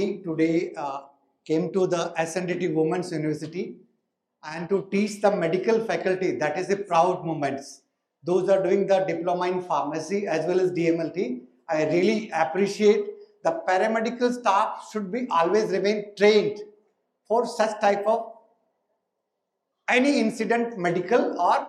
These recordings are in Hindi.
Today came to the SNDT Women's University and to teach the medical faculty. That is a proud moment. Those are doing the diploma in pharmacy as well as DMLT. I really appreciate the paramedical staff should be always remain trained for such type of any incident, medical or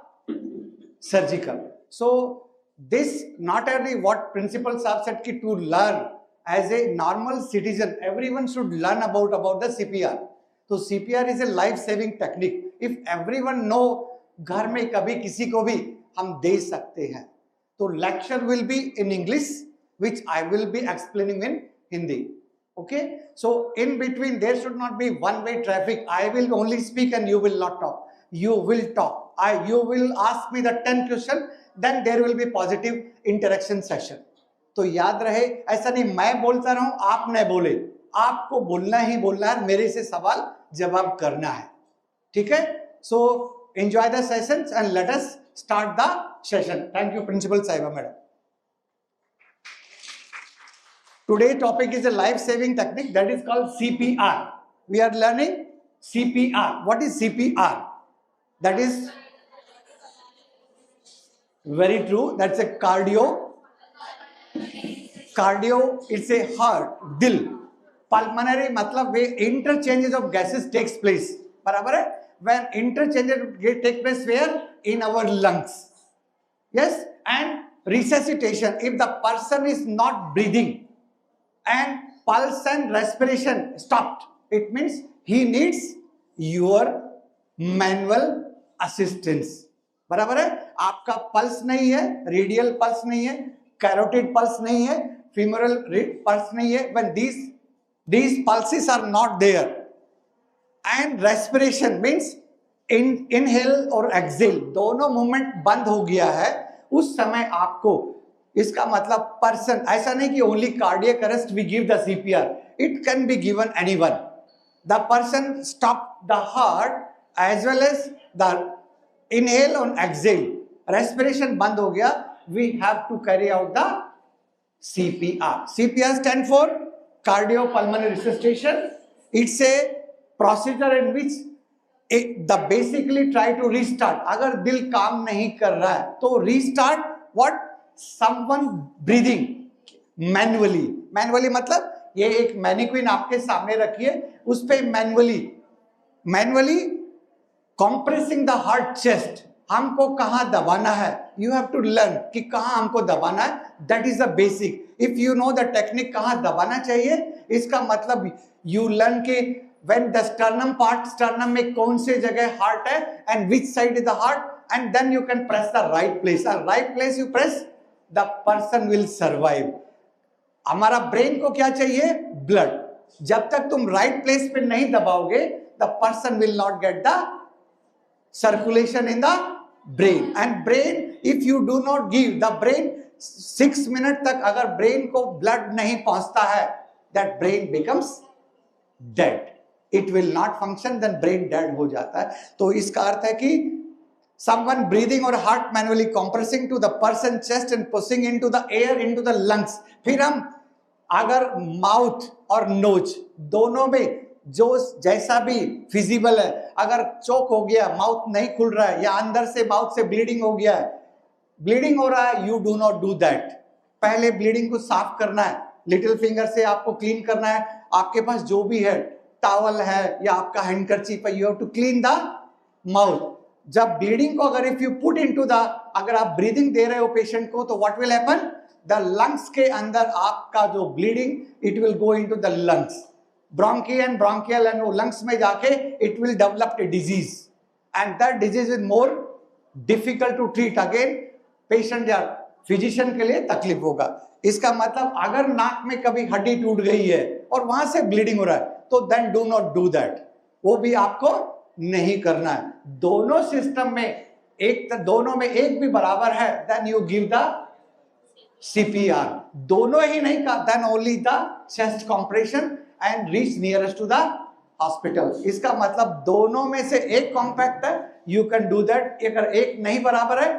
surgical. So this not only what principals have said ki to learn as a normal citizen, everyone should learn about the CPR. So CPR is a life-saving technique. If everyone know, घर में कभी किसी को भी हम दे सकते हैं. तो lecture will be in English, which I will be explaining in Hindi. Okay? So in between there should not be one-way traffic. I will only speak and you will not talk. You will talk. You will ask me the 10 questions. Then there will be positive interaction session. तो याद रहे, ऐसा नहीं मैं बोलता रहूं आप न बोले, आपको बोलना ही बोलना है, मेरे से सवाल जवाब करना है. ठीक है? So enjoy the sessions and let us start the session. Thank you, Principal Saiba Madam. Today topic is a life-saving technique that is called CPR. We are learning CPR. What is CPR? That is very true. That's a cardio. Cardio, it's a heart, dil. Pulmonary मतलब वे interchanges of gases takes place. बराबर है? When interchanges take place where? In our lungs. Yes? And resuscitation. If the person is not breathing and pulse and respiration stopped, it means he needs your manual assistance. बराबर है? आपका पल्स नहीं है, रेडियल पल्स नहीं है, कैरोटिड पल्स नहीं है, femoral pulse नहीं है. When these pulses are not there and respiration means inhale और exhale दोनों मूवमेंट बंद हो गया है, उस समय आपको इसका मतलब पर्सन ऐसा नहीं कि only cardiac arrest we give the CPR. It can be given anyone. The person stop the heart as well as the inhale and exhale. Respiration बंद हो गया. We have to carry out the CPR. CPR stands for cardiopulmonary resuscitation. It's a procedure in which the basically try to restart. अगर दिल काम नहीं कर रहा है तो restart what? Someone breathing manually. Manually मतलब ये एक मैनिक्विन आपके सामने रखिए, उस पे manually compressing the heart chest. हमको कहाँ दबाना है, you have to learn कि कहाँ हमको दबाना है. That is the basic. If you know the technique कहाँ दबाना चाहिए, इसका मतलब you learn कि when the sternum part, sternum में कौन से जगह heart है and which side is the heart, and then you can press the right place. The right place you press, the person will survive. हमारा brain को क्या चाहिए? Blood. जब तक तुम right place पे नहीं दबाओगे, the person will not get the circulation in the brain. And brain, if you do not give the brain 6 minutes तक अगर brain को blood नहीं पहुंचता है, that brain becomes dead. It will not function, then brain dead हो जाता है. तो इसका अर्थ है कि someone breathing or heart manually compressing to the person chest and pushing into the air into the lungs. फिर हम अगर mouth और nose दोनों में जो जैसा भी फिजिबल है, अगर चोक हो गया, माउथ नहीं खुल रहा है या अंदर से माउथ से ब्लीडिंग हो गया है, ब्लीडिंग हो रहा है, you do not do that. पहले ब्लीडिंग को साफ करना है, लिटिल फिंगर से आपको क्लीन करना है. आपके पास जो भी है, टॉवल है या आपका हैंडकरचीफ है, you have to clean the mouth. जब ब्लीडिंग को अगर if you put into the, अगर आप ब्रीदिंग दे रहे हो पेशेंट को, तो what will happen? The lungs के अंदर आपका जो bleeding, it will go into the lungs. Bronchi and bronchial and वो lungs में जाके it will develop a disease, and that disease is more difficult to treat. Again patient या physician के लिए तकलीफ होगा. इसका मतलब अगर नाक में कभी हड्डी टूट गई है और वहां से ब्लीडिंग हो रहा है, तो then do not do that. वो भी आपको नहीं करना है. दोनों सिस्टम में दोनों में एक भी बराबर है, then you give the CPR. दोनों ही नहीं का, then only the chest compression and reach nearest to the hospital. इसका मतलब दोनों में से एक कॉम्पैक्ट है, you can do that. अगर एक नहीं बराबर है,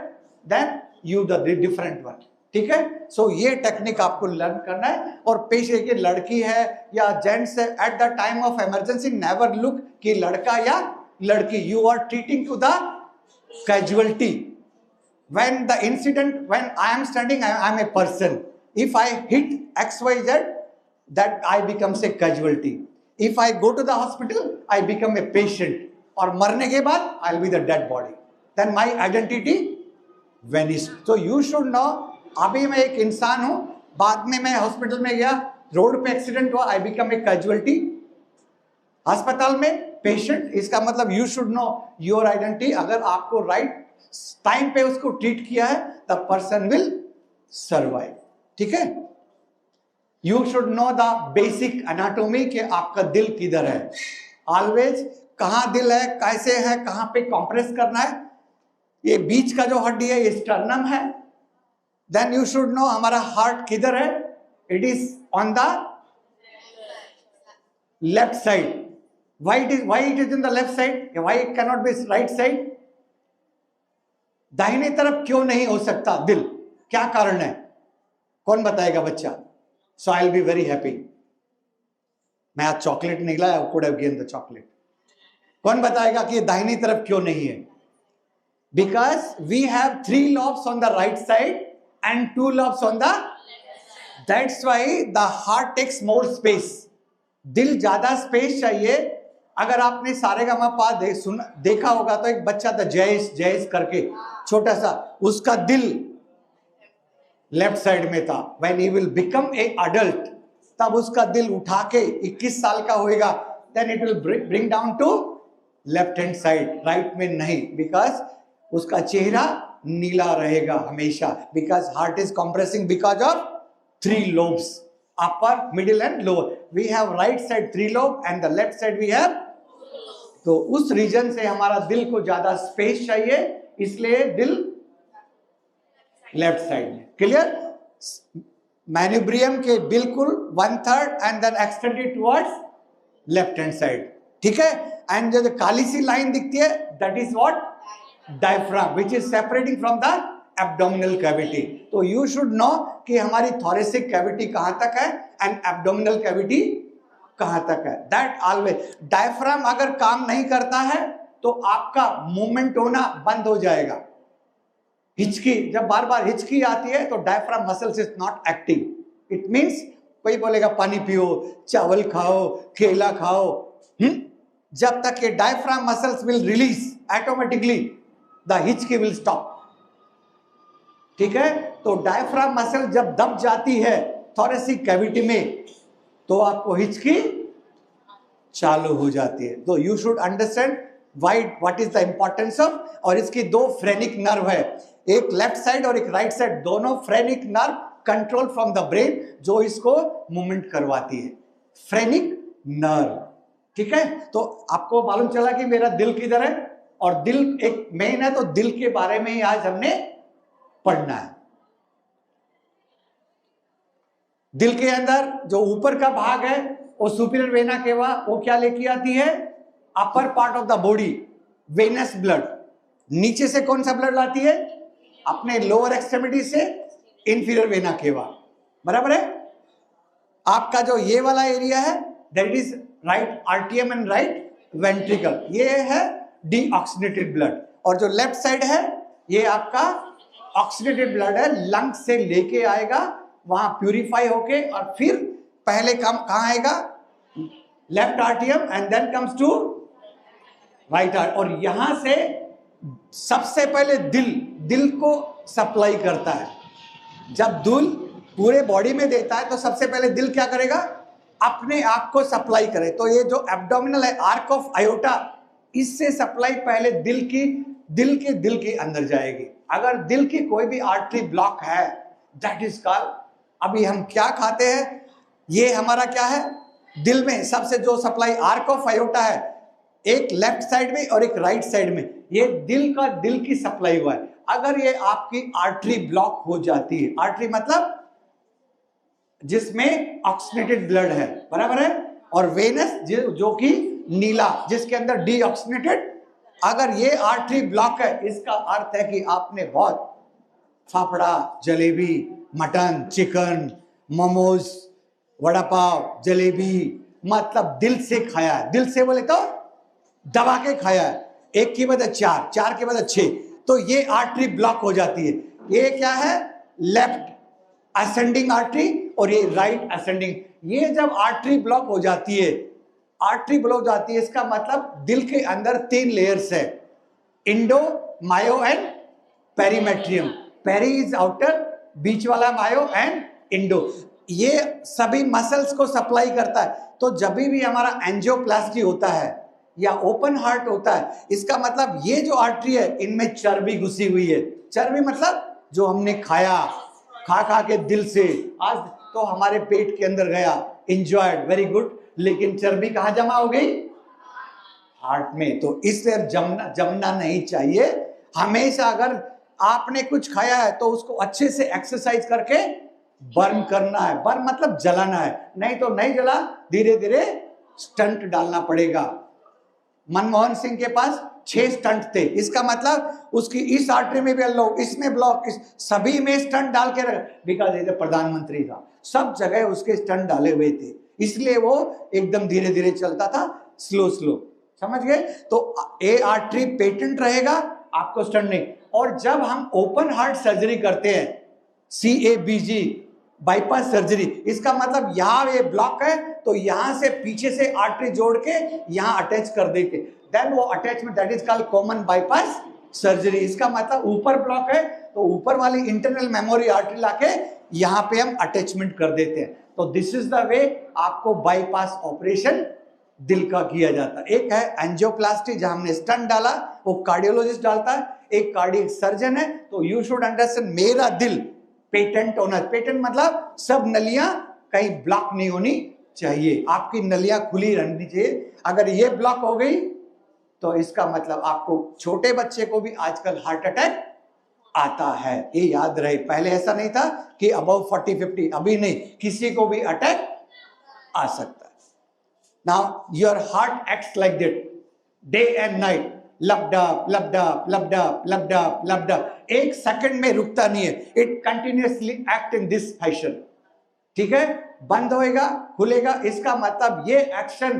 then you the different one. ठीक है। सो ये टेक्निक आपको लर्न करना है। और पेशेंट की लड़की है या जेंट्स है, at the time of emergency never look कि लड़का या लड़की, you are treating to the casualty. When the incident, when I am standing, I am a person, if I hit XYZ, that I becomes a casualty. If I go to the hospital, I become a patient. और मरने के बाद I'll be the dead body. Then my identity vanished. So you should know, अभी मैं एक इंसान हूँ, बाद में मैं हॉस्पिटल में गया, रोड पे एक्सीडेंट हुआ, I become a casualty. अस्पताल में पेशेंट, इसका मतलब you should know your identity. अगर आपको राइट टाइम पे उसको ट्रीट किया है, the person will survive. ठीक है। You should know the basic anatomy कि आपका दिल किधर है, ऑलवेज कहाँ दिल है, कैसे है, कहाँ पे कंप्रेस करना है। ये बीच का जो हड्डी है ये स्टर्नम है। देन यू शुड नो हमारा हार्ट किधर है, it is on the left side. Why it is in the left side, why it can not be right side. दाहिने तरफ क्यों नहीं हो सकता दिल, क्या कारण है, कौन बताएगा बच्चा। So I'll be very happy. मैं आज चॉकलेट निकला, I could have given the chocolate. कौन बताएगा कि दाहिनी तरफ क्यों नहीं है। Because we have 3 lobes on the right side and 2 lobes on the, that's why the heart takes more space. दिल ज्यादा स्पेस चाहिए। अगर आपने सारेगामापा देखा होगा तो एक बच्चा था जयेश करके, छोटा सा, उसका दिल लेफ्ट साइड में था। When he will become a adult, तब उसका दिल उठा के 21 साल का होएगा, then it will bring down to left hand side, right में नहीं, because उसका चेहरा नीला रहेगा हमेशा, because heart is compressing because of 3 lobes, upper, middle and lower. We have right side 3 lobe and the left side we have, तो उस रीजन से हमारा दिल को ज्यादा स्पेस चाहिए, इसलिए दिल लेफ्ट साइड में। क्लियर। मैन्यूब्रियम के बिल्कुल 1/3 and then extended towards left hand side, ठीक है। एंड जो काली सी लाइन दिखती है, that is what, diaphragm, which is separating from the abdominal cavity. तो यू शुड नो कि हमारी थोरेसिक कैविटी कहां तक है एंड एब्डोमिनल कैविटी कहां तक है। दैट ऑलवेज, डायफ्राम अगर काम नहीं करता है तो आपका मूवमेंट होना बंद हो जाएगा। हिचकी, जब बार बार हिचकी आती है तो diaphragm muscles is not active. It means कोई बोलेगा पानी पियो, चावल खाओ, केला खाओ, जब तक ये diaphragm muscles will release automatically the हिचकी विल स्टॉप, ठीक है। तो डायफ्राम मसल जब दब जाती है थोरेसिक कैविटी में तो आपको हिचकी चालू हो जाती है। तो you should understand what is the importance of, और इसकी 2 फ्रेनिक नर्व है, एक लेफ्ट साइड और एक राइट साइड, दोनों phrenic nerve control from the brain, जो इसको मूवमेंट करवाती है, फ्रेनिक नर्व, ठीक है। तो आपको मालूम चला कि मेरा दिल किधर है, और दिल एक मेन है, तो दिल के बारे में ही आज हमने पढ़ना है। दिल के अंदर जो ऊपर का भाग है वो सुपीरियर वेना केवा, वो क्या लेके आती है, upper part of the body, venous blood. नीचे से कौन सा ब्लड लाती है, अपने लोअर एक्सट्रीमिटी से इंफीरियर वेना केवा, बराबर है। आपका जो ये वाला एरिया है दैट इज राइट आर्टियम एंड राइट वेंट्रिकल, ये है डीऑक्सीनेटेड ब्लड, और जो लेफ्ट साइड है ये आपका ऑक्सीनेटेड ब्लड है, लंग से लेके आएगा, वहां प्यूरिफाई होके, और फिर पहले कहां आएगा, लेफ्ट आर्टियम and then comes to right art, और यहां से सबसे पहले दिल को सप्लाई करता है। जब दिल पूरे बॉडी में देता है तो सबसे पहले दिल क्या करेगा, अपने आप को सप्लाई करे। तो ये जो एब्डोमिनल है, आर्क ऑफ आयोटा, इससे सप्लाई पहले दिल के अंदर जाएगी। अगर दिल की कोई भी आर्टरी ब्लॉक है, दैट इज कॉल्ड, अभी हम क्या खाते हैं, ये हमारा क्या है, दिल में सबसे जो सप्लाई आर्क ऑफ आयोटा है, एक लेफ्ट साइड में और एक राइट साइड में, ये दिल की सप्लाई हुआ है। अगर ये आपकी आर्टरी ब्लॉक हो जाती है, आर्टरी मतलब जिसमें ऑक्सीनेटेड ब्लड है, बराबर है, और वेनस जो कि नीला, जिसके अंदर डीऑक्सीनेटेड, अगर ये आर्टरी ब्लॉक है, इसका अर्थ है कि आपने बहुत फाफड़ा, जलेबी, मटन, चिकन, मोमोज, वड़ा पाव, जलेबी, मतलब दिल से खाया है। दिल से बोले तो दबा के खाया है। एक की बजाय चार, चार के बजाय 6, तो ये आर्टरी ब्लॉक हो जाती है। ये क्या है? लेफ्ट असेंडिंग आर्टरी और ये राइट असेंडिंग। ये जब आर्टरी ब्लॉक हो जाती है, आर्टरी ब्लॉक जाती है, इसका मतलब दिल के अंदर 3 लेयर्स है, endo, myo and perimetrium. Peri is outer, बीच वाला मायो एंड इंडो। ये सभी मसल्स को सप्लाई करता है। तो जब भी हमारा एंजियोप्लास्टी होता है या ओपन हार्ट होता है, इसका मतलब ये जो आर्टरी है इनमें चर्बी घुसी हुई है। चर्बी मतलब जो हमने खाया, खा खा के दिल से आज तो हमारे पेट के अंदर गया, एंजॉयड, वेरी गुड, लेकिन चर्बी कहाँ जमा हो गई? हार्ट में। तो इसलिए जमना नहीं चाहिए। हमेशा अगर आपने कुछ खाया है तो उसको अच्छे से एक्सरसाइज करके बर्न करना है। बर्न मतलब जलाना है, नहीं तो नहीं जला, धीरे धीरे स्टंट डालना पड़ेगा। मनमोहन सिंह के पास 6 स्टंट थे, इसका मतलब उसकी इस आर्टरी में भी ब्लॉक, इसमें ब्लॉक, इस सभी में स्टंट डाल के रख, बिकॉज ये प्रधानमंत्री था, सब जगह उसके स्टंट डाले हुए थे, इसलिए वो एकदम धीरे धीरे चलता था, स्लो स्लो। समझ गए? तो ए आर्टरी पेटेंट रहेगा, आपको स्टंट नहीं। और जब हम ओपन हार्ट सर्जरी करते हैं, CABG बाईपास सर्जरी, इसका मतलब यहाँ ये ब्लॉक है तो यहाँ से पीछे से आर्टरी जोड़ के यहाँ अटैच कर देंगे, देन वो attachment, that is called common bypass surgery. इसका मतलब ऊपर ब्लॉक है तो ऊपर वाली इंटरनल मेमोरी आर्टरी लाके यहाँ पे हम अटैचमेंट कर देते हैं। तो दिस इज द वे आपको बाईपास ऑपरेशन दिल का किया जाता है। एक है एंजियोप्लास्टी जहां हमने स्टंट डाला, वो कार्डियोलॉजिस्ट डालता है, एक कार्डियक सर्जन है। तो यू शुड अंडरस्टैंड, मेरा दिल पेटेंट होना, पेटेंट मतलब सब नलियां कहीं ब्लॉक नहीं होनी चाहिए, आपकी नलियां खुली रहनी चाहिए। अगर ये ब्लॉक हो गई तो इसका मतलब आपको, छोटे बच्चे को भी आजकल हार्ट अटैक आता है, ये याद रहे। पहले ऐसा नहीं था कि अबव 40-50, अभी नहीं, किसी को भी अटैक आ सकता है। Now your heart acts like that day and night, लबडब लबडब लबडब लबडब लबडब, एक सेकंड में रुकता नहीं है, it continuously act in this fashion. ठीक है? बंद होएगा, खुलेगा, इसका मतलब ये एक्शन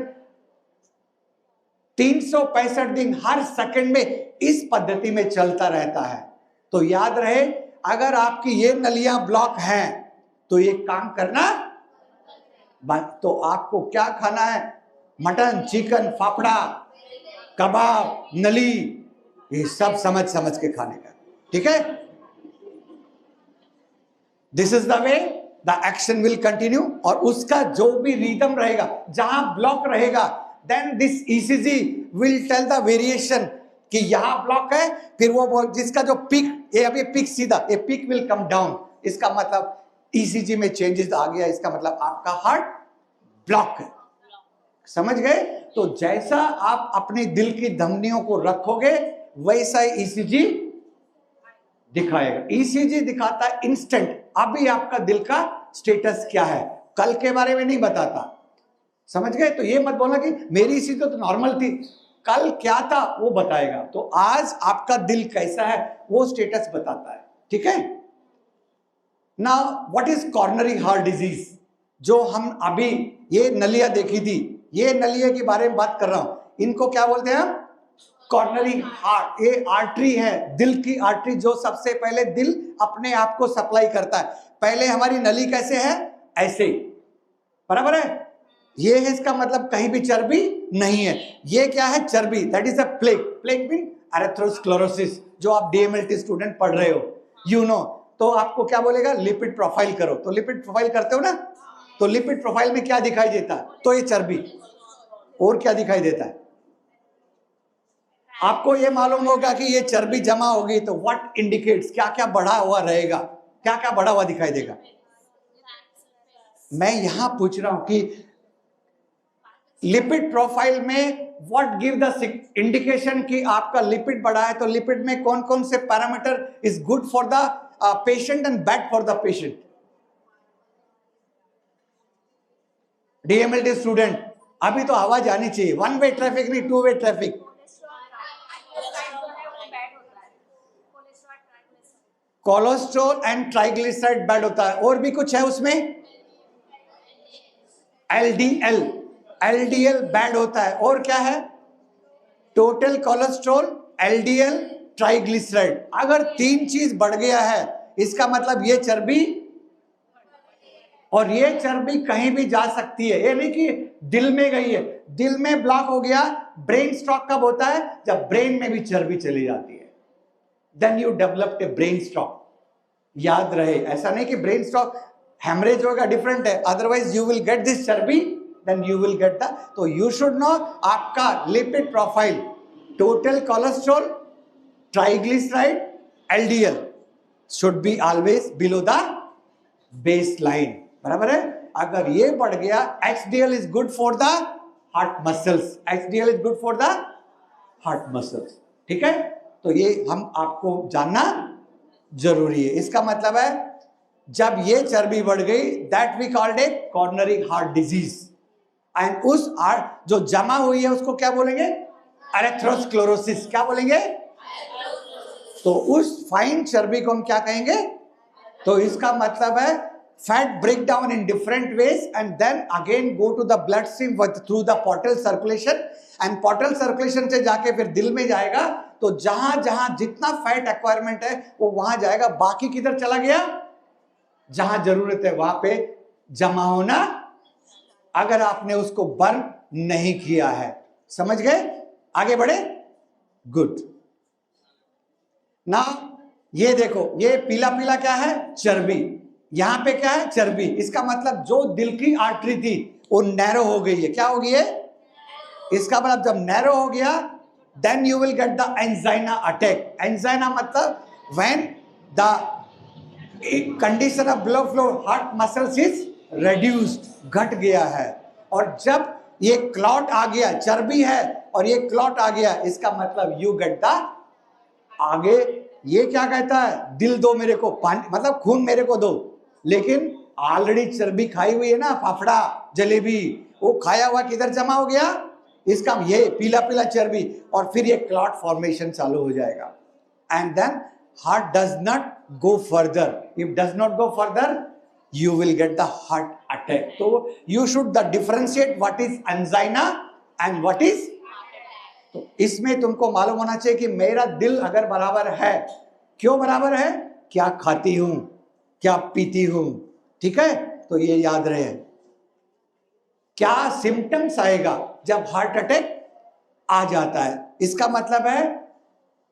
365 दिन हर सेकंड में इस पद्धति में चलता रहता है। तो याद रहे, अगर आपकी ये नलियां ब्लॉक हैं तो ये काम करना, तो आपको क्या खाना है? मटन, चिकन, फाफड़ा, कबाब, नली, ये सब समझ समझ के खाने का। ठीक है? This is the way the action will continue. और उसका जो भी रिदम रहेगा, जहां ब्लॉक रहेगा, then this ECG will tell the variation कि यहां ब्लॉक है, फिर वो जिसका जो पिक, ये अभी पिक सीधा, ये पिक विल कम डाउन, इसका मतलब ECG में चेंजेस आ गया, इसका मतलब आपका हार्ट ब्लॉक है। समझ गए? तो जैसा आप अपने दिल की धमनियों को रखोगे वैसा ही ECG दिखाएगा। ECG दिखाता है इंस्टेंट, अभी आपका दिल का स्टेटस क्या है, कल के बारे में नहीं बताता। समझ गए? तो ये मत बोलना कि मेरी ECG तो नॉर्मल थी, कल क्या था वो बताएगा। तो आज आपका दिल कैसा है वो स्टेटस बताता है। ठीक है? Now what is coronary heart disease? जो हम अभी ये नलियां देखी थी, ये नलिया के बारे में बात कर रहा हूं, इनको क्या बोलते हैं हम? Coronary heart. ये आर्टरी है, दिल की आर्टरी, जो सबसे पहले दिल अपने आप को सप्लाई करता है। पहले हमारी नली कैसे है? ऐसे, बराबर है? ये है, इसका मतलब कहीं भी चर्बी नहीं है। ये क्या है? चर्बी, that is a plaque. Plaque mean atherosclerosis, जो आप DMLT स्टूडेंट पढ़ रहे हो, यू नो। तो आपको क्या बोलेगा? लिपिड प्रोफाइल करो। तो लिपिड प्रोफाइल करते हो ना, तो लिपिड प्रोफाइल में क्या दिखाई देता है? तो ये चर्बी। और क्या दिखाई देता है? आपको ये मालूम होगा कि ये चर्बी जमा होगी तो व्हाट इंडिकेट्स, क्या क्या बढ़ा हुआ रहेगा, क्या क्या बढ़ा हुआ दिखाई देगा? मैं यहां पूछ रहा हूं कि लिपिड प्रोफाइल में व्हाट गिव द इंडिकेशन कि आपका लिपिड बढ़ा है। तो लिपिड में कौन कौन से parameter is good for the patient and bad for the patient? DMLT student, अभी तो आवाज आनी चाहिए, 1 वे ट्रैफिक नहीं, 2 way traffic. Cholesterol and triglyceride bad होता है, और भी कुछ है उसमें, एलडीएल, एलडीएल बैड होता है, और क्या है, टोटल कोलेस्ट्रॉल, एलडीएल, ट्राइग्लिसराइड। अगर तीन चीज बढ़ गया है इसका मतलब ये चर्बी, और ये चर्बी कहीं भी जा सकती है, ये नहीं कि दिल में गई है, दिल में ब्लॉक हो गया। ब्रेन स्ट्रोक कब होता है, जब ब्रेन में भी चर्बी चली जाती है, then you developed a brain stroke. याद रहे, ऐसा नहीं कि ब्रेन स्ट्रोक हेमरेज होगा, डिफरेंट है, otherwise you will get this चर्बी, then you will get the, तो यू शुड नो आपका lipid profile, total cholesterol, triglyceride, LDL should be always below the base line, बराबर है। अगर ये बढ़ गया, HDL is good for the heart muscles, HDL is good for the heart muscles, ठीक है। तो ये हम आपको जानना जरूरी है। इसका मतलब है जब ये चर्बी बढ़ गई, that we called a coronary heart disease, and उस हार्ट जो जमा हुई है उसको क्या बोलेंगे, एरेथ्रोस्क्लेरोसिस, क्या बोलेंगे, तो उस फाइन चर्बी को हम क्या कहेंगे, तो इसका मतलब है fat break down in different ways and then again go to the blood stream through the portal circulation, and portal circulation से जाके फिर दिल में जाएगा, तो जहां जहां जितना फैट एक्वायरमेंट है वो वहां जाएगा, बाकी किधर चला गया, जहां जरूरत है वहां पे जमा होना, अगर आपने उसको बर्न नहीं किया है। समझ गए, आगे बढ़े, गुड। ना ये देखो, ये पीला पीला क्या है, चर्बी, यहां पे क्या है, चर्बी, इसका मतलब जो दिल की आर्टरी थी वो नैरो हो गई है, क्या हो गई है, इसका मतलब जब नैरो हो गया then you will get the angina attack. Angina मतलब when the condition of blood flow heart muscles is reduced, घट गया है, और जब ये क्लॉट आ गया, चर्बी है और ये क्लॉट आ गया, इसका मतलब यू गेट द, आगे ये क्या कहता है, दिल दो मेरे को, पानी मतलब खून मेरे को दो, लेकिन ऑलरेडी चर्बी खाई हुई है ना, फाफड़ा जलेबी, वो खाया हुआ किधर जमा हो गया, इसका ये पीला पीला चर्बी, और फिर ये क्लॉट फॉर्मेशन चालू हो जाएगा, and then heart does not go further, if does not go further you will get the heart attack. So you should the differentiate what is angina and what is, तो इसमें तुमको मालूम होना चाहिए कि मेरा दिल अगर बराबर है, क्यों बराबर है, क्या खाती हूं, क्या पीती हूं, ठीक है, तो ये याद रहे। क्या सिम्टम्स आएगा जब हार्ट अटैक आ जाता है, इसका मतलब है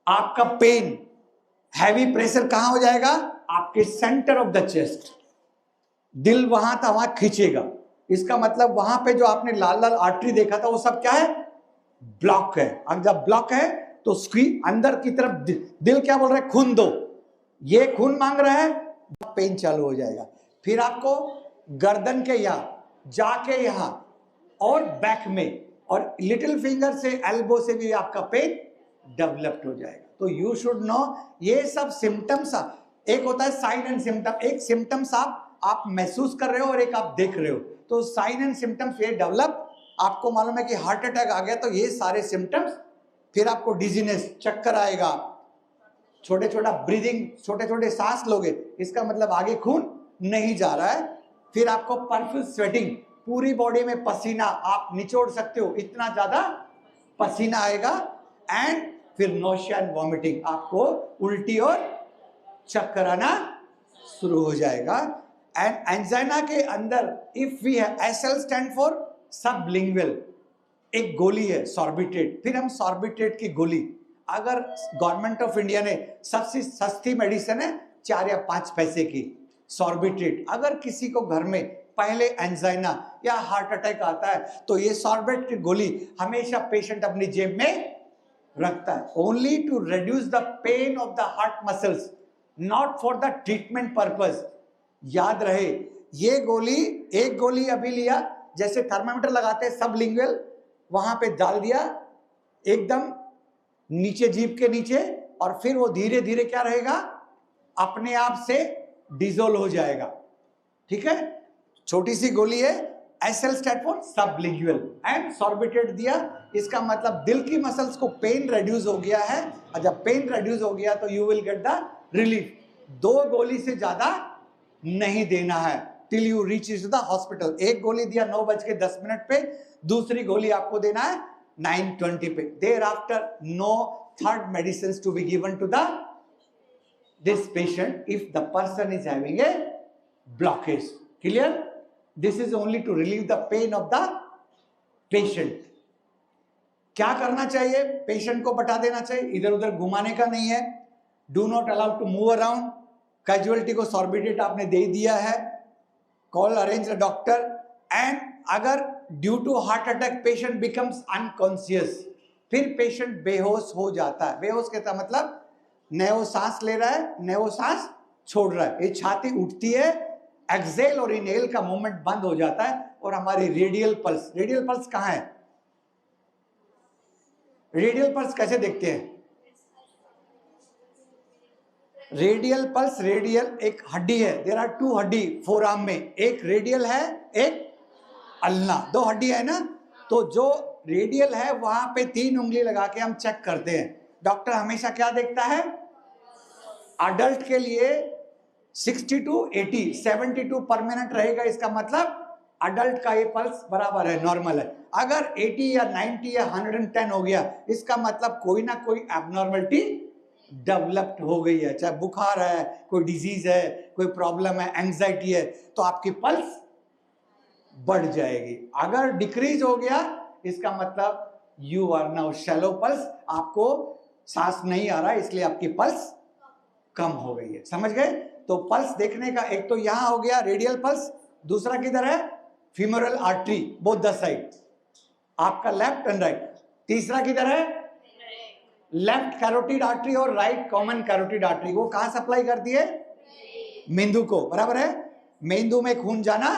आपका पेन, हैवी प्रेशर कहां हो जाएगा, आपके सेंटर ऑफ द चेस्ट, दिल वहां था वहां खींचेगा, इसका मतलब वहां पे जो आपने लाल लाल आर्टरी देखा था वो सब क्या है, ब्लॉक है। अब जब ब्लॉक है तो अंदर की तरफ दिल क्या बोल रहा है, खून दो, ये खून मांग रहा है, पेन चालू हो जाएगा, फिर आपको गर्दन के यहाँ जाके यहाँ और बैक में और लिटिल फिंगर से एल्बो से भी आपका पेन डेवलप्ड हो जाएगा। तो यू शुड नो ये सब सिम्टम्स, एक होता है साइन एंड सिम्टम, एक सिम्टम्स आप महसूस कर रहे हो और एक आप देख रहे हो, तो साइन एंड सिम्टम्स ये डेवलप, आपको मालूम है कि हार्ट अटैक आ गया तो ये सारे सिम्टम्स, फिर आपको डिजीनेस, चक्कर आएगा, छोटे छोटा ब्रीदिंग, छोटे छोटे सांस लोगे, इसका मतलब आगे खून नहीं जा रहा है, फिर आपको परफ्यूज स्वेटिंग, पूरी बॉडी में पसीना आप निचोड़ सकते हो, इतना ज्यादा पसीना आएगा, एंड फिर नोशिया एंड वॉमिटिंग, आपको उल्टी और चक्कर आना शुरू हो जाएगा। एंड एंजाइना के अंदर इफ वी है, एसएल स्टैंड फॉर सबलिंगुअल, एक गोली है सॉर्बिट्रेट, फिर हम सॉर्बिट्रेट की गोली, अगर गवर्नमेंट ऑफ इंडिया ने सबसे सस्ती मेडिसिन है 4 या 5 पैसे की सॉर्बिट्रेट, अगर किसी को घर में पहले एंजाइना या हार्ट अटैक आता है तो ये सॉर्बिट्रेट की गोली हमेशा पेशेंट अपनी जेब में रखता है, only to reduce the pain of the heart muscles, not for the treatment purpose. याद रहे, ये गोली, एक गोली अभी लिया, जैसे थर्मामीटर लगाते हैं सबलिंगुअल, वहां पे डाल दिया एकदम नीचे जीभ के नीचे, और फिर वो धीरे धीरे क्या रहेगा, अपने आप से डिजोल्व हो जाएगा, ठीक है, छोटी सी गोली है, SL stand for sublingual, and sorbitrate दिया, इसका मतलब दिल की मसल्स को पेन रिड्यूस हो गया है, और जब पेन रिड्यूस हो गया तो you will get the relief, 2 गोली से ज्यादा नहीं देना है till you reach to the hospital. एक गोली दिया 9:10 पे, दूसरी गोली आपको देना है 9:20 पे। Thereafter no third medicine to be given to the this patient if the person is having a blockage. Clear? This is only to relieve the pain of the patient. क्या करना चाहिए? पेशेंट को बता देना चाहिए, इधर उधर घुमाने का नहीं है। Do not allow to move around. Casualty को सॉर्बिडेट आपने दे दिया है। Call arrange a doctor. And अगर due to heart attack patient becomes unconscious, फिर पेशेंट बेहोश हो जाता है। बेहोश कहता मतलब न वो सांस ले रहा है न वो सांस छोड़ रहा है, ये छाती उठती है, एक्सेल और इनहेल का मूवमेंट बंद हो जाता है। और हमारी रेडियल पल्स कहां है? रेडियल पल्स कैसे देखते हैं? रेडियल पल्स, रेडियल एक हड्डी है, देयर आर 2 हड्डी फोर आर्म में, एक रेडियल है एक अल्ना, 2 हड्डी है ना। तो जो रेडियल है वहां पे 3 उंगली लगा के हम चेक करते हैं। डॉक्टर हमेशा क्या देखता है? अडल्ट के लिए 60 to 80, 72 पर मिनट रहेगा, इसका मतलब अडल्ट का ये पल्स बराबर है, नॉर्मल है। अगर 80 या 90 या 110 हो गया, इसका मतलब कोई ना कोई एबनॉर्मलिटी डेवलप्ड हो गई है, चाहे बुखार है, कोई डिजीज है, कोई प्रॉब्लम है, एंजाइटी है, तो आपकी पल्स बढ़ जाएगी। अगर डिक्रीज हो गया, इसका मतलब you are now shallow pulse, आपको सांस नहीं आ रहा है, इसलिए आपकी पल्स कम हो गई है। समझ गए? तो पल्स देखने का एक तो यहां हो गया रेडियल पल्स, दूसरा किधर है? Femoral artery, both the side, आपका लेफ्ट एंड राइट। तीसरा किधर है? लेफ्ट कैरोटिड आर्टरी और राइट कॉमन कैरोटिड आर्टरी। वो कहां सप्लाई करती है? मेंदू को, बराबर है? मेंदू में खून जाना,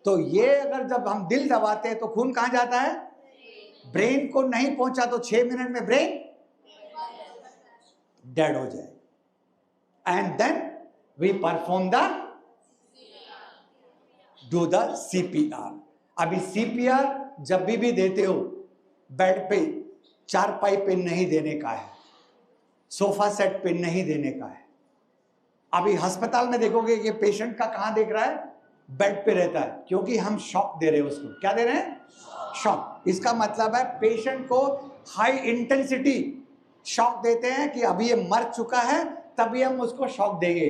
तो ये अगर जब हम दिल दबाते हैं तो खून कहां जाता है? ब्रेन को नहीं पहुंचा तो 6 मिनट में ब्रेन डेड हो जाए। And then we perform the do the CPR. अभी सीपीआर जब भी देते हो, बेड पे चारपाई पे नहीं देने का है, सोफा सेट पे नहीं देने का है। अभी अस्पताल में देखोगे कि पेशेंट का कहां देख रहा है? बेड पे रहता है, क्योंकि हम शॉक दे रहे हैं उसको। क्या दे रहे हैं? शॉक। इसका मतलब है पेशेंट को हाई इंटेंसिटी शॉक देते हैं कि अभी ये मर चुका है, तभी हम उसको शॉक देंगे।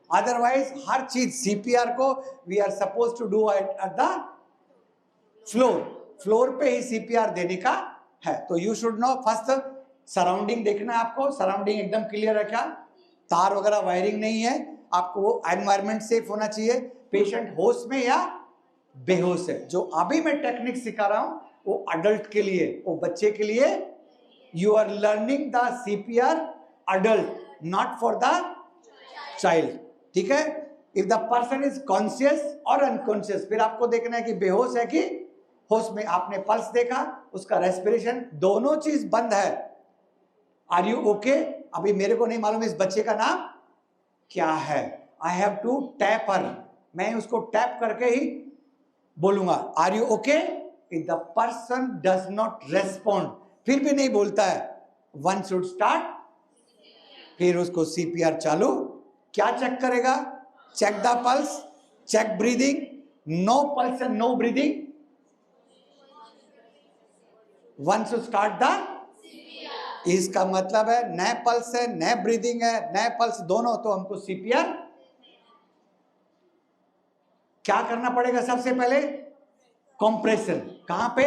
अदरवाइज हर चीज सीपीआर को we are suppose to do at the floor पे ही सीपीआर देने का है। तो you should know first surrounding देखना है आपको, सराउंडिंग एकदम क्लियर है, क्या तार वगैरह वायरिंग नहीं है, आपको वो एनवायरमेंट सेफ होना चाहिए। पेशेंट होश में या बेहोश है। जो अभी मैं टेक्निक सिखा रहा हूं वो अडल्ट के लिए, वो बच्चे के लिए। You are learning the CPR adult, not for the child. ठीक है? If the person is conscious और अनकॉन्शियस, फिर आपको देखना है कि बेहोश है कि होश में। आपने पल्स देखा, उसका रेस्पिरेशन, दोनों चीज बंद है। Are you okay? अभी मेरे को नहीं मालूम इस बच्चे का नाम क्या है, I have to tap her, मैं उसको टैप करके ही बोलूंगा are you okay. If the person does not respond, फिर भी नहीं बोलता है, वन शुड स्टार्ट, फिर उसको सीपीआर चालू। क्या चेक करेगा? Check the pulse, check breathing, no pulse and no breathing, one should start the. इसका मतलब है न पल्स है न ब्रीदिंग है न पल्स, दोनों, तो हमको सीपीआर क्या करना पड़ेगा? सबसे पहले कंप्रेशन। कहां पे?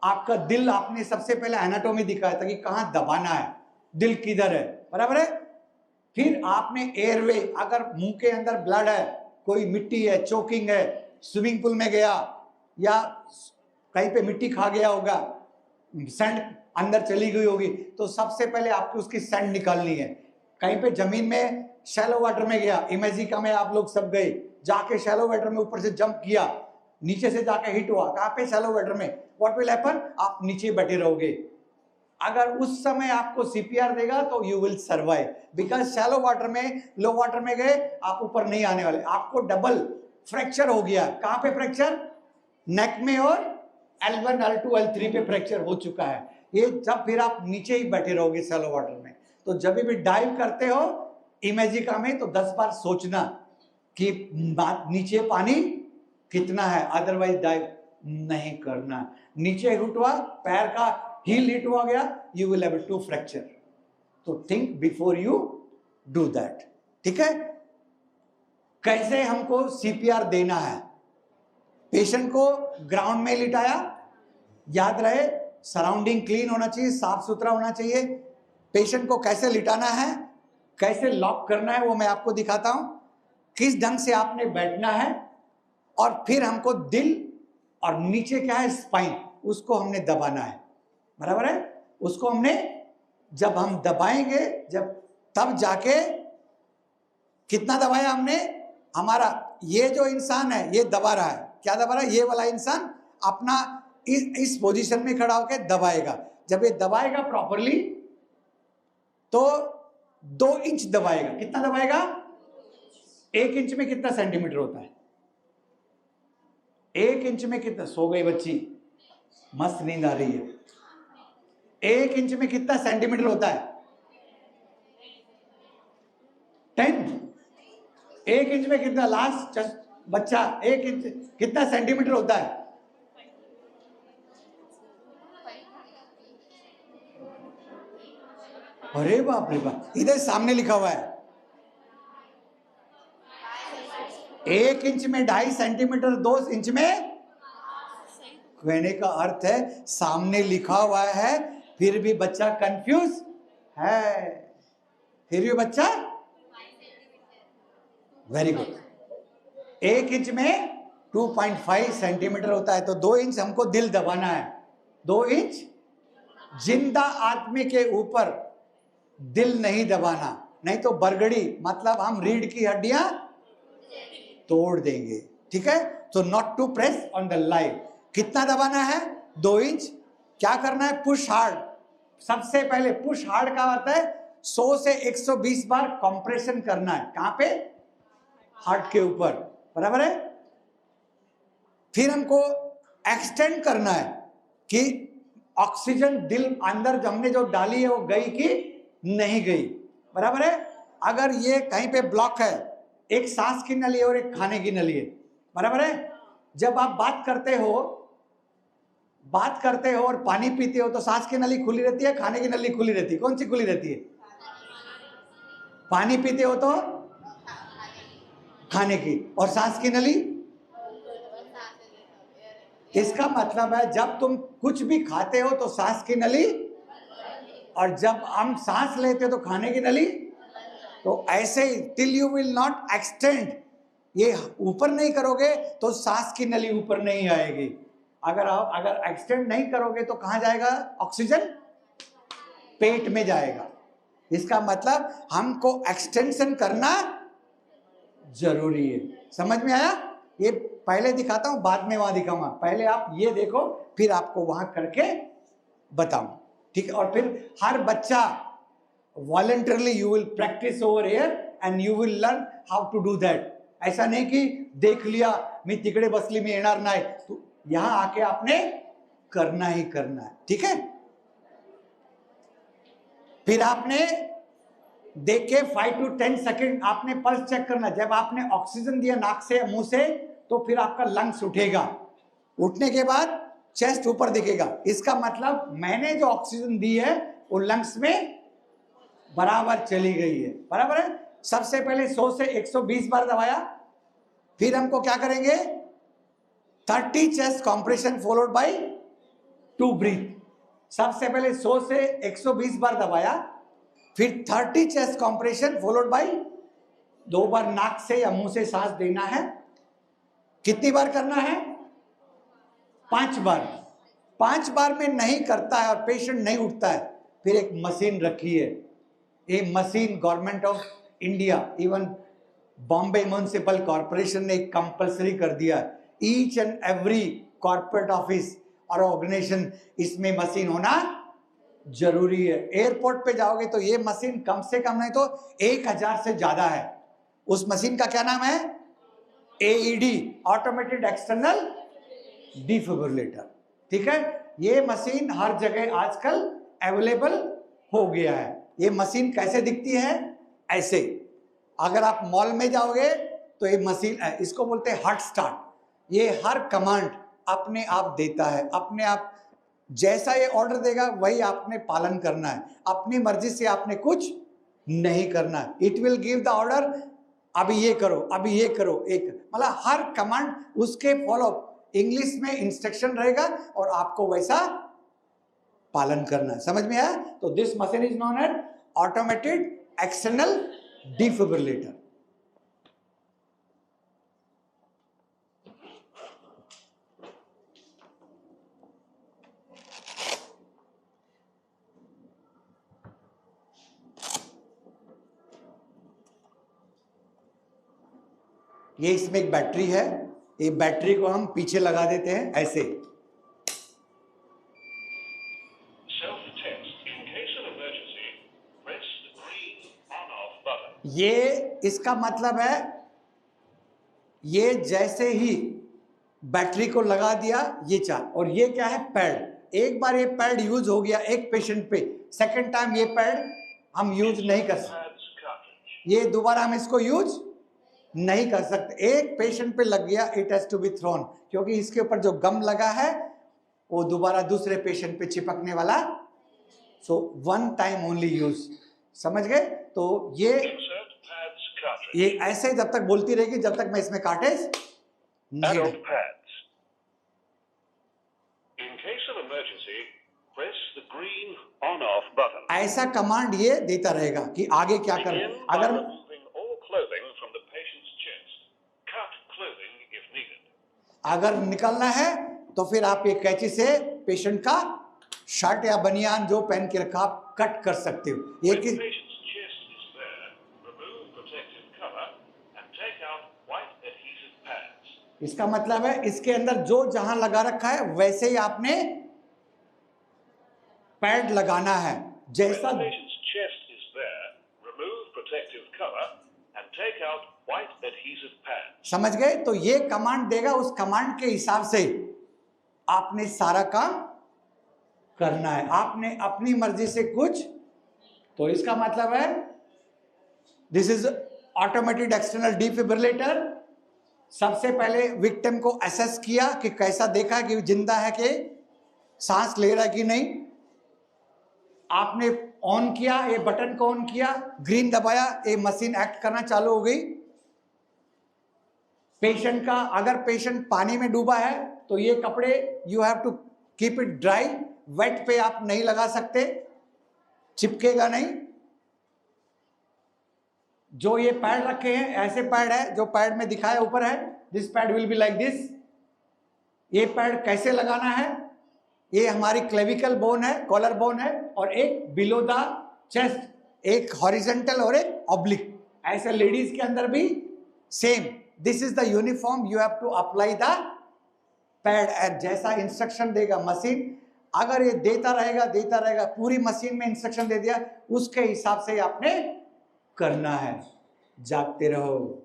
आपका दिल, आपने सबसे पहले एनाटॉमी दिखाया था कि कहां दबाना है, दिल किधर है, बराबर है? फिर आपने एयरवे, अगर मुंह के अंदर ब्लड है, कोई मिट्टी है, चोकिंग है, स्विमिंग पूल में गया या कहीं पे मिट्टी खा गया होगा, सैंड अंदर चली गई होगी, तो सबसे पहले आपको उसकी सैंड निकालनी है। कहीं पे जमीन में शैलो वाटर में गया, इमेजिका में आप लोग सब गए, जाके शैलो वाटर में ऊपर से जंप किया, नीचे से जाके हिट हुआ, कहां पे? शैलो वाटर में। What will happen? आप नीचे बैठे रहोगे। अगर उस समय आपको सीपीआर देगा तो you will survive, because shallow water में, लो वाटर में गए, आप ऊपर नहीं आने वाले। आपको डबल फ्रैक्चर हो गया। कहां पे फ्रैक्चर? नेक में, और L1 L2 L3 पे फ्रैक्चर हो चुका है। ये जब फिर आप नीचे ही बैठे रहोगे शैलो वाटर में। तो जब भी डाइव करते हो इमेजिका में तो 10 बार सोचना कि नीचे पानी कितना है, अदरवाइज डाइव नहीं करना। नीचे हिट हुआ, पैर का हील हिट हुआ गया, यू विल हैव 2 फ्रैक्चर। तो think before you do that. ठीक है। कैसे हमको सीपीआर देना है? पेशेंट को ग्राउंड में लिटाया, याद रहे सराउंडिंग क्लीन होना चाहिए, साफ सुथरा होना चाहिए। पेशेंट को कैसे लिटाना है, कैसे लॉक करना है, वो मैं आपको दिखाता हूं। किस ढंग से आपने बैठना है, और फिर हमको दिल और नीचे क्या है स्पाइन, उसको हमने दबाना है। बराबर है? उसको हमने जब हम दबाएंगे, जब तब जाके कितना दबाया हमने, हमारा ये जो इंसान है ये दबा रहा है। क्या दबा रहा है? ये वाला इंसान अपना इस पोजीशन में खड़ा होकर दबाएगा। जब ये दबाएगा प्रॉपरली तो 2 इंच दबाएगा। कितना दबाएगा? 1 इंच में कितना सेंटीमीटर होता है? 1 इंच में कितना? सो गई बच्ची, मस्त नींद आ रही है। 1 इंच में कितना सेंटीमीटर होता है? 10। 1 इंच में कितना? लास्ट बच्चा, 1 इंच कितना सेंटीमीटर होता है? अरे बाप रे बाप, इधर सामने लिखा हुआ है 1 इंच में 2.5 सेंटीमीटर, 2 इंच में। कहने का अर्थ है सामने लिखा हुआ है, फिर भी बच्चा कंफ्यूज है। फिर भी बच्चा वेरी गुड। 1 इंच में 2.5 सेंटीमीटर होता है, तो 2 इंच हमको दिल दबाना है। 2 इंच जिंदा आदमी के ऊपर दिल नहीं दबाना, नहीं तो बरगड़ी, मतलब हम रीढ़ की हड्डियां तोड़ देंगे। ठीक है। तो not to press on the live. कितना दबाना है? 2 इंच। क्या करना है? Push hard. सबसे पहले पुश हार्ड का अर्थ है 100 से 120 बार कंप्रेशन करना है। कहां पे? हार्ट के ऊपर। बराबर है? फिर हमको एक्सटेंड करना है कि ऑक्सीजन दिल अंदर हमने जो डाली है वो गई कि नहीं गई। बराबर है? अगर ये कहीं पे ब्लॉक है, एक सांस की नली है और एक खाने की नली है। बराबर है? जब आप बात करते हो और पानी पीते हो तो सांस की नली खुली रहती है, खाने की नली खुली रहती है? कौन सी खुली रहती है? पानी पीते हो तो खाने की, और सांस की नली। इसका मतलब है जब तुम कुछ भी खाते हो तो सांस की नली, और जब हम सांस लेते हो तो खाने की नली। तो ऐसे ही till you will not extend, ये ऊपर नहीं करोगे तो सांस की नली ऊपर नहीं आएगी। अगर एक्सटेंड नहीं करोगे तो कहां जाएगा ऑक्सीजन? पेट में जाएगा। इसका मतलब हमको एक्सटेंशन करना जरूरी है। समझ में आया? ये पहले दिखाता हूं, बाद में वहां दिखाऊंगा। पहले आप ये देखो, फिर आपको वहां करके बताऊं। ठीक है। और फिर हर बच्चा voluntarily you will practice over here and you will learn how to do that. ऐसा नहीं कि देख लिया मी तिकडे बसली मी येणार नाही, तो यहां आके आपने करना ही करना है। ठीक है। फिर आपने देख के 5 to 10 सेकेंड आपने पल्स चेक करना। जब आपने ऑक्सीजन दिया नाक से या मुंह से तो फिर आपका लंग्स उठेगा। उठने के बाद चेस्ट ऊपर दिखेगा। इसका मतलब मैंने जो ऑक्सीजन दी है वो लंग्स में बराबर चली गई है। बराबर है? सबसे पहले 100 से 120 बार दबाया। फिर हमको क्या करेंगे? 30 chest compression followed by 2 breath. सबसे पहले 100 से 120 बार दबाया, फिर 30 चेस्ट कंप्रेशन फॉलोड बाय 2 बार नाक से या मुंह से सांस देना है। कितनी बार करना है? 5 बार। 5 बार में नहीं करता है और पेशेंट नहीं उठता है, फिर एक मशीन रखी है। ये machine government of India, even Bombay municipal corporation ने कंपलसरी कर दिया। Each and every corporate office और ऑर्गेनाइजेशन इसमें मशीन होना जरूरी है। एयरपोर्ट पे जाओगे तो ये मशीन कम से कम नहीं तो 1000 से ज्यादा है। उस मशीन का क्या नाम है? AED, automated external defibrillator. ठीक है। ये मशीन हर जगह आजकल अवेलेबल हो गया है। ये मशीन कैसे दिखती है? ऐसे अगर आप मॉल में जाओगे तो ये मशीन है, इसको बोलते हैं हार्ट स्टार्ट। ये हर कमांड अपने आप देता है, अपने आप जैसा ये ऑर्डर देगा वही आपने पालन करना है, अपनी मर्जी से आपने कुछ नहीं करना है। It will give the order, अभी ये करो, अभी ये करो, एक मतलब हर कमांड उसके फॉलो, इंग्लिश में इंस्ट्रक्शन रहेगा और आपको वैसा पालन करना है। समझ में आया? तो this machine is known as automated external defibrillator. ये इसमें एक बैटरी है, ये बैटरी को हम पीछे लगा देते हैं ऐसे। ये इसका मतलब है, ये जैसे ही बैटरी को लगा दिया ये चार, और ये क्या है, पैड। एक बार ये पैड यूज हो गया एक पेशेंट पे, सेकंड टाइम ये पैड हम यूज नहीं कर सकते, ये दोबारा हम इसको यूज नहीं कर सकते। एक पेशेंट पे लग गया, it has to be thrown, क्योंकि इसके ऊपर जो गम लगा है वो दोबारा दूसरे पेशेंट पे चिपकने वाला, so one time only use. समझ गए? तो ये ऐसे जब तक बोलती रहेगी जब तक मैं इसमें कार्टेज नहीं। ऐसा कमांड ये देता रहेगा कि आगे क्या करना। अगर निकलना है तो फिर आप ये कैंची से पेशेंट का शर्ट या बनियान जो पहन के रखा आप कट कर सकते हो। ये कि इसका मतलब है इसके अंदर जो जहां लगा रखा है वैसे ही आपने पैड लगाना है, जैसा समझ गए? तो ये कमांड देगा, उस कमांड के हिसाब से आपने सारा काम करना है, आपने अपनी मर्जी से कुछ। तो इसका मतलब है this is automated external defibrillator. सबसे पहले विक्टिम को असेस किया कि कैसा, देखा कि जिंदा है कि सांस ले रहा है कि नहीं, आपने ऑन किया, ये बटन को ऑन किया, ग्रीन दबाया, ये मशीन एक्ट करना चालू हो गई। पेशेंट का, अगर पेशेंट पानी में डूबा है तो ये कपड़े you have to keep it dry, wet पे आप नहीं लगा सकते, चिपकेगा नहीं। जो ये पैड रखे हैं ऐसे पैड है, जो पैड में दिखाया ऊपर है, this pad will be like this. ये पैड कैसे लगाना है, ये हमारी क्लेविकल बोन है, कॉलर बोन है, और एक बिलो द चेस्ट, एक हॉरिजेंटल और एक ऑब्लिक। ऐसे लेडीज के अंदर भी same, this is the uniform, you have to apply the pad. जैसा इंस्ट्रक्शन देगा मशीन, अगर ये देता रहेगा, पूरी मशीन में इंस्ट्रक्शन दे दिया, उसके हिसाब से आपने करना है। जागते रहो,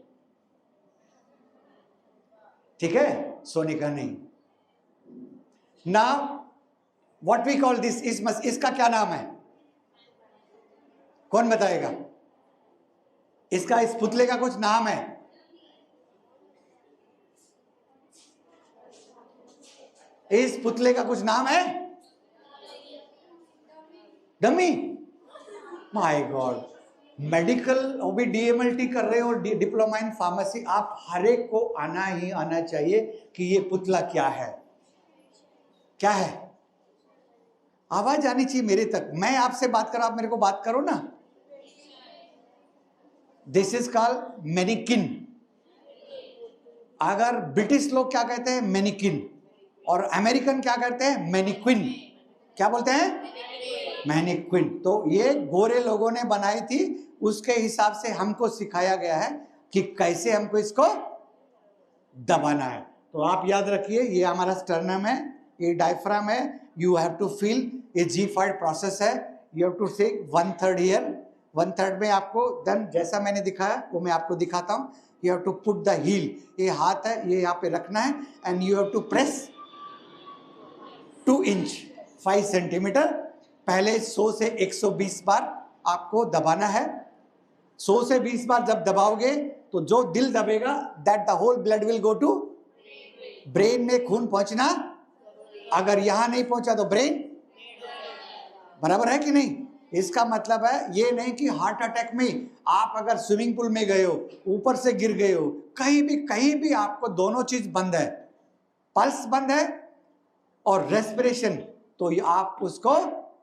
ठीक है, सोने का नहीं। Now what we call this, इसका क्या नाम है, कौन बताएगा? इसका, इस पुतले का कुछ नाम है? इस पुतले का कुछ नाम है? डमी। माय गॉड, मेडिकल और भी डीएमएलटी कर रहे हो, डिप्लोमा इन फार्मेसी, आप हर एक को आना ही आना चाहिए कि ये पुतला क्या है, क्या है। आवाज आनी चाहिए मेरे तक, मैं आपसे बात कर रहा, आप मेरे को बात करो ना। This is called mannequin. अगर ब्रिटिश लोग क्या कहते हैं, मैनिकिन, और अमेरिकन क्या कहते हैं, मैनिक्विन। क्या बोलते हैं, मैनिक्विन। तो ये गोरे लोगों ने बनाई थी, उसके हिसाब से हमको सिखाया गया है कि कैसे हमको इसको दबाना है। तो आप याद रखिए, ये हमारा स्टर्नम है, ये डायफ्राम है, यू हैव टू फील, ये G5 प्रोसेस है, यू हैव टू से 1/3 हियर, 1/3 में आपको देन जैसा मैंने दिखाया वो मैं आपको दिखाता हूँ। You have to put the heel, ये हाथ है, ये यहाँ पे रखना है, and you have to press 2 inch 5 centimetre, पहले 100 से 120 बार आपको दबाना है। 100 से 20 बार जब दबाओगे तो जो दिल दबेगा that the whole blood will go to brain में खून पहुंचना, अगर यहां नहीं पहुंचा तो ब्रेन, बराबर है कि नहीं? इसका मतलब है ये नहीं कि हार्ट अटैक में आप अगर स्विमिंग पूल में गए हो, ऊपर से गिर गए हो, कहीं भी आपको दोनों चीज बंद है, पल्स बंद है और रेस्पिरेशन, तो आप उसको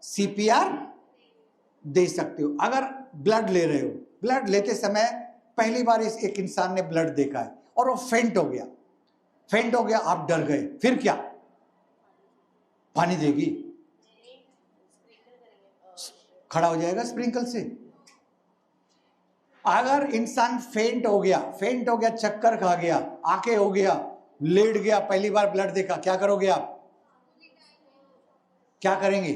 सीपीआर दे सकते हो। अगर ब्लड ले रहे हो, ब्लड लेते समय पहली बार एक इंसान ने ब्लड देखा है और वो फेंट हो गया, आप डर गए, फिर क्या? पानी देगी, खड़ा हो जाएगा स्प्रिंकल से। अगर इंसान फेंट हो गया, चक्कर खा गया, आंखें हो गया, लेट गया, पहली बार ब्लड देखा, क्या करोगे आप? क्या करेंगे?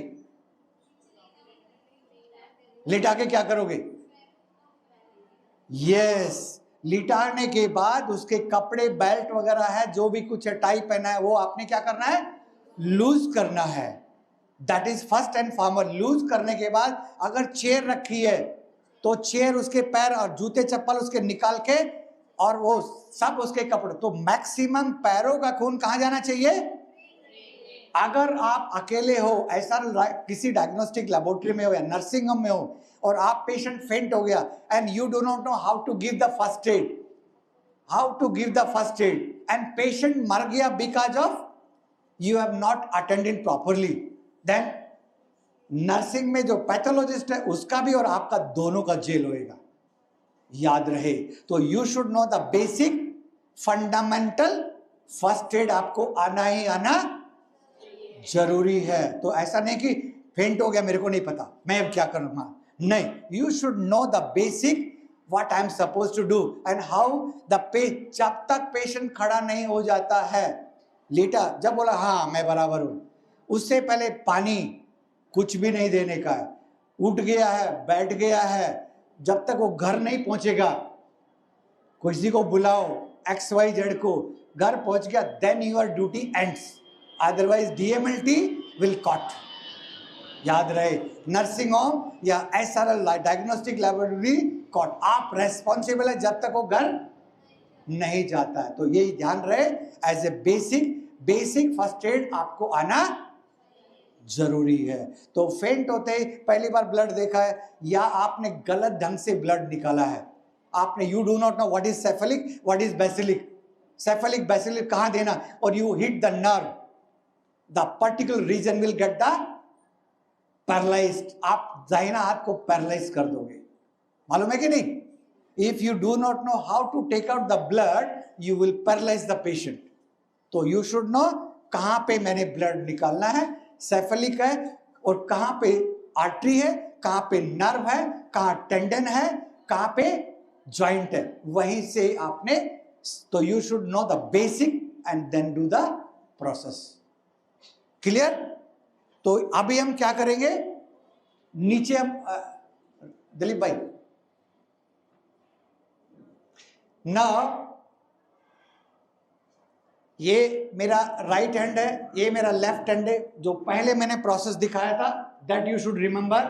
लेटा के क्या करोगे? यस, लिटाने के बाद उसके कपड़े, बेल्ट वगैरह है, जो भी कुछ है, टाई पहना है, वो आपने क्या करना है? लूज करना है। That is first and foremost. Loose करने के बाद अगर चेयर रखी है तो चेयर, उसके पैर और जूते चप्पल उसके निकाल के और वो सब उसके कपड़े, तो मैक्सिमम पैरों का खून कहां जाना चाहिए? अगर आप अकेले हो, ऐसा किसी डायग्नोस्टिक लेबोरेटरी में हो या नर्सिंग होम में हो और आप पेशेंट फेंट हो गया and you do not know how to give the first aid, and patient मर गया because of you have not attended properly, then nursing में जो पैथोलॉजिस्ट है उसका भी और आपका दोनों का जेल होएगा। याद रहे, तो you should know the basic fundamental first aid, आपको आना ही आना जरूरी है। तो ऐसा नहीं कि फेंट हो गया, मेरे को नहीं पता, मैं अब क्या करूंगा, नहीं, you should know the basic what I am suppose to do and how the जब तक पेशेंट खड़ा नहीं हो जाता है, लेटा, जब बोला हाँ मैं बराबर हूं, उससे पहले पानी कुछ भी नहीं देने का है, उठ गया है, बैठ गया है, जब तक वो घर नहीं पहुंचेगा, किसी को बुलाओ, XYZ को, घर पहुंच गया, then your duty ends, otherwise DMLT will cut. याद रहे, नर्सिंग होम या SRL डायग्नोस्टिक लैबोरेटरी कट, आप रेस्पॉन्सिबल है जब तक वो घर नहीं जाता है। तो यही ध्यान रहे, as a basic first aid आपको आना जरूरी है। तो फेंट होते ही पहली बार ब्लड देखा है या आपने गलत ढंग से ब्लड निकाला है, आपने, you do not know what is cephalic, what is basilic, basilic कहां देना, और you hit the nerve, the particular region will get the paralysed, आप दाहिना हाथ को पैरालाइज कर दोगे, मालूम है कि नहीं? If you do not know how to take out the blood you will paralyse the patient. तो यू शुड नो कहां पे मैंने ब्लड निकालना है, सेफेलिक है, और कहां पे आर्टरी है, कहां पे नर्व है, कहां टेंडन है, कहां पे जॉइंट है, वहीं से आपने, तो you should know the basic and then do the process. Clear? तो अभी हम क्या करेंगे, नीचे हम दिलीप भाई ना, ये मेरा राइट हैंड है, ये मेरा लेफ्ट हैंड है, जो पहले मैंने प्रोसेस दिखाया था that you should remember,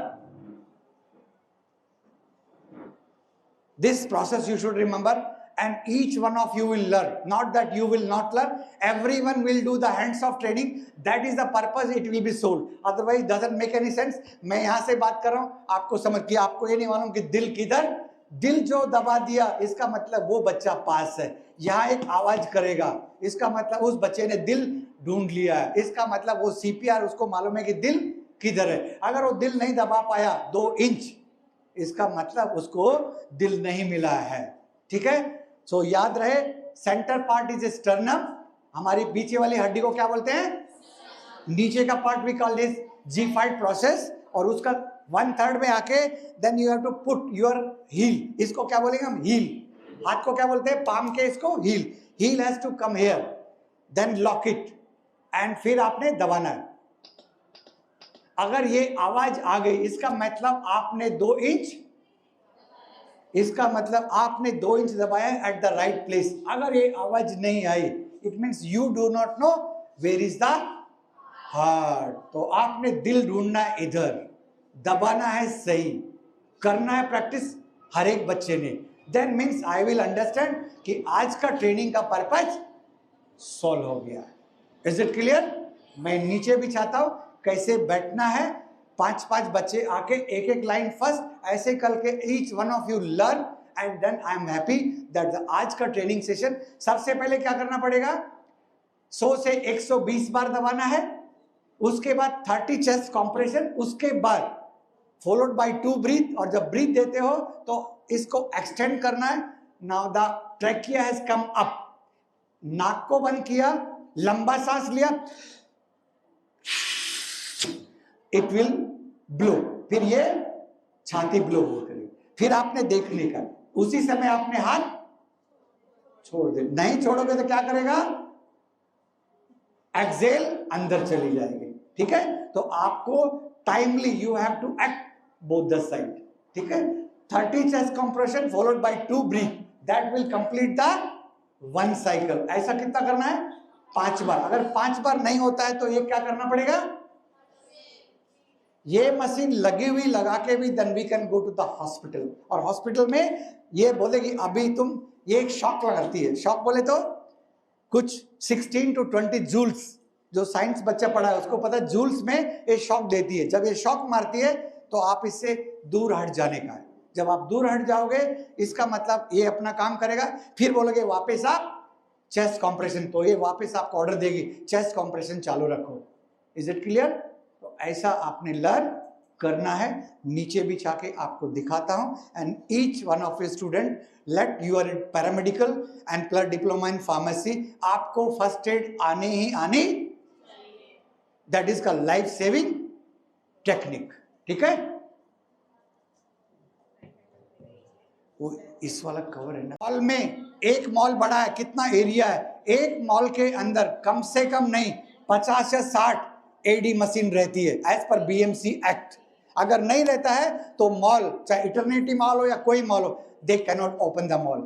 this process you should remember, and each one of you will learn, not that you will not learn, everyone will do the hands of training, that is the purpose, it will be sold, otherwise doesn't make any sense। मैं यहां से बात कर रहा हूं, आपको समझ किया, आपको ये नहीं मालूम कि दिल किधर, दिल जो दबा दिया इसका मतलब वो बच्चा पास है, यहां एक आवाज करेगा इसका मतलब उस बच्चे ने दिल ढूंढ लिया है, इसका मतलब वो CPR, उसको मालूम है कि दिल किधर है। अगर वो दिल नहीं दबा पाया 2 इंच, इसका मतलब उसको दिल नहीं मिला है। ठीक है, सो याद रहे, सेंटर पार्ट इज स्टर्नम, हमारी पीछे वाली हड्डी को क्या बोलते हैं, नीचे का पार्ट भी कॉल्ड इज G5 प्रोसेस, और उसका 1/3 में आके then you have to put your heel, इसको क्या बोलेंगे हम, हील, हाथ को क्या बोलते हैं, पाम के, इसको heel has to come here, then lock it, and फिर आपने दबाना है। अगर ये आवाज आ गई इसका मतलब आपने 2 इंच, इसका मतलब आपने 2 इंच दबाया एट द राइट प्लेस। अगर ये आवाज नहीं आई it means you do not know where is the heart. तो आपने दिल ढूंढना है, इधर दबाना है, सही करना है प्रैक्टिस, हर एक बच्चे ने, then means I will understand कि आज का ट्रेनिंग का पर्पज सॉल्व हो गया। Is it clear? मैं नीचे भी चाहता हूं कैसे बैठना है, 5-5 बच्चे आके एक एक लाइन फर्स्ट ऐसे करके each one of you learn and then I am happy that आज का ट्रेनिंग सेशन। सबसे पहले क्या करना पड़ेगा, 100 से 120 बार दबाना है, उसके बाद 30 चेस्ट कॉम्प्रेशन, उसके बाद फॉलोड बाय 2 ब्रीथ, और जब ब्रीथ देते हो तो इसको एक्सटेंड करना है। Now the trachea has come up, नाक को बंद किया, लंबा सांस लिया, इट विल ब्लो, फिर ये छाती ब्लो हो करेगी। फिर आपने देखने का, उसी समय आपने हाथ छोड़ दे, नहीं छोड़ोगे तो क्या करेगा, एक्सेल अंदर चली जाएगी। ठीक है, तो आपको timely you have to act both the side. ठीक है, 30 chest compression followed by 2 breath, that will complete the 1 cycle. ऐसा कितना करना है, 5 बार। अगर 5 बार नहीं होता है तो ये क्या करना पड़ेगा, ये मशीन लगी हुई लगा के भी then we can go to the hospital, और हॉस्पिटल में ये बोलेगी अभी तुम, ये एक शॉक लगाती है, शॉक बोले तो कुछ 16 to 20 जूल्स, जो साइंस बच्चा पढ़ा है उसको पता है, जूल्स में ये शॉक देती है। जब ये शॉक मारती है तो आप इससे दूर हट जाने का है। जब आप दूर हट जाओगे इसका मतलब ये अपना काम करेगा, फिर बोलोगे वापस आप चेस्ट कॉम्प्रेशन, तो ये वापस आपको ऑर्डर देगी चेस्ट कॉम्प्रेशन चालू रखो। Is it clear? तो ऐसा आपने लर्न करना है। नीचे भी जाके आपको दिखाता हूं, and each one of a student let you are paramedical and plus diploma in pharmacy, आपको फर्स्ट एड आने ही आने, दैट इज का लाइफ सेविंग टेक्निक। ठीक है, वो इस वाला कवर है ना। मॉल में, एक मॉल बड़ा है, कितना एरिया है, एक मॉल के अंदर कम से कम नहीं 50 या 60 एडी मशीन रहती है एज पर बीएमसी एक्ट। अगर नहीं रहता है तो मॉल, चाहे इटर्निटी मॉल हो या कोई मॉल हो, they can not open the mall.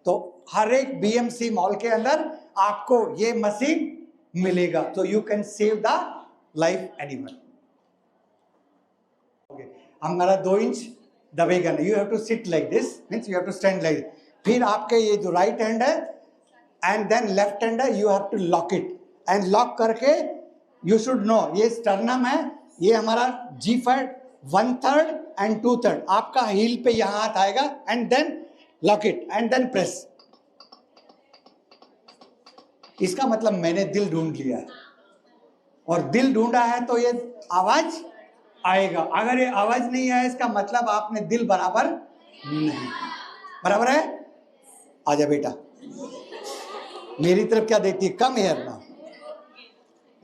तो हर एक बीएमसी मॉल के अंदर आपको ये मशीन मिलेगा, तो you can save the life animal. हमारा 2 इंच दबेगा नहीं, you have to sit like this, means you have to stand like. फिर आपके ये जो राइट हैंड है एंड देन लेफ्ट हैंड है, you have to lock it, and lock करके यू शुड नो ये स्टर्नम है, ये हमारा G5 1/3 एंड 2/3, आपका हील पे यहां हाथ आएगा, and then lock it and then press. इसका मतलब मैंने दिल ढूंढ लिया है, और दिल ढूंढा है तो ये आवाज आएगा। अगर ये आवाज नहीं आया इसका मतलब आपने दिल बराबर नहीं, बराबर है। आजा बेटा, मेरी तरफ क्या देखती है, come here now,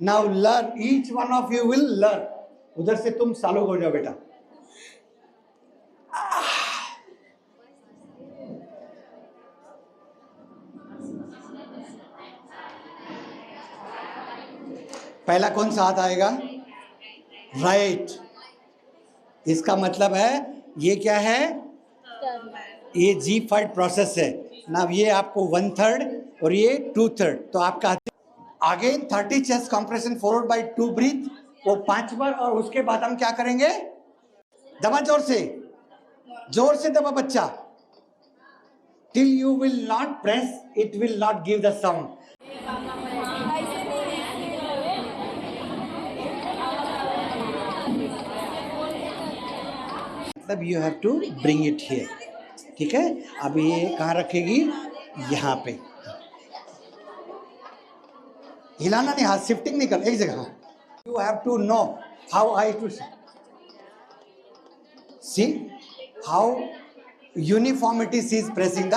now learn, each one of you will learn. उधर से तुम चालू हो जाओ बेटा। पहला कौन सा हाथ आएगा, राइट। इसका मतलब है ये क्या है, ये G5 प्रोसेस है ना, ये आपको 1/3 और ये 2/3, तो आपका आगे 30 chest compression followed by 2 breath, वो 5 बार, और उसके बाद हम क्या करेंगे, दबा जोर से दबा बच्चा, till you will not press it will not give the sound. मतलब you have to bring it here. ठीक है, अब ये कहाँ रखेगी, यहाँ पे, हिलाना नहीं, हाथ शिफ्टिंग नहीं कर, एक जगह। You have to know how I to see how uniformity she is pressing the